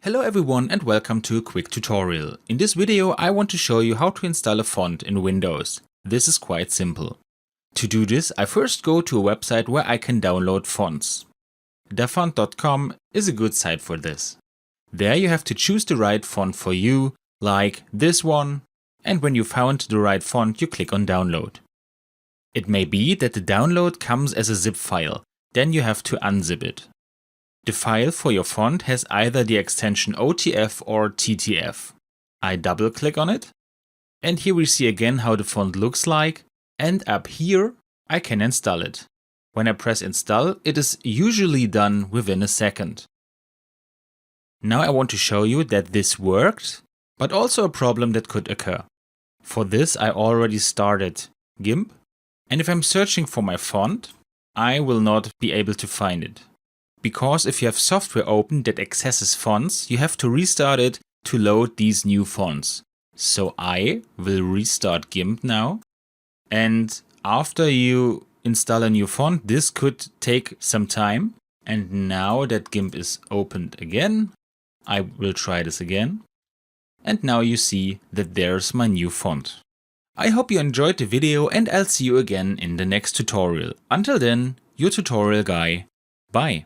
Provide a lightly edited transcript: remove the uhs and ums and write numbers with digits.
Hello everyone and welcome to a quick tutorial. In this video I want to show you how to install a font in Windows. This is quite simple. To do this I first go to a website where I can download fonts. dafont.com is a good site for this. There you have to choose the right font for you, like this one, and when you found the right font you click on download. It may be that the download comes as a zip file, then you have to unzip it. The file for your font has either the extension OTF or TTF. I double click on it, and here we see again how the font looks like, and up here I can install it. When I press install, it is usually done within a second. Now I want to show you that this worked, but also a problem that could occur. For this I already started GIMP, and if I'm searching for my font, I will not be able to find it. Because if you have software open that accesses fonts, you have to restart it to load these new fonts. So I will restart GIMP now. And after you install a new font, this could take some time. And now that GIMP is opened again, I will try this again. And now you see that there's my new font. I hope you enjoyed the video and I'll see you again in the next tutorial. Until then, your tutorial guy. Bye.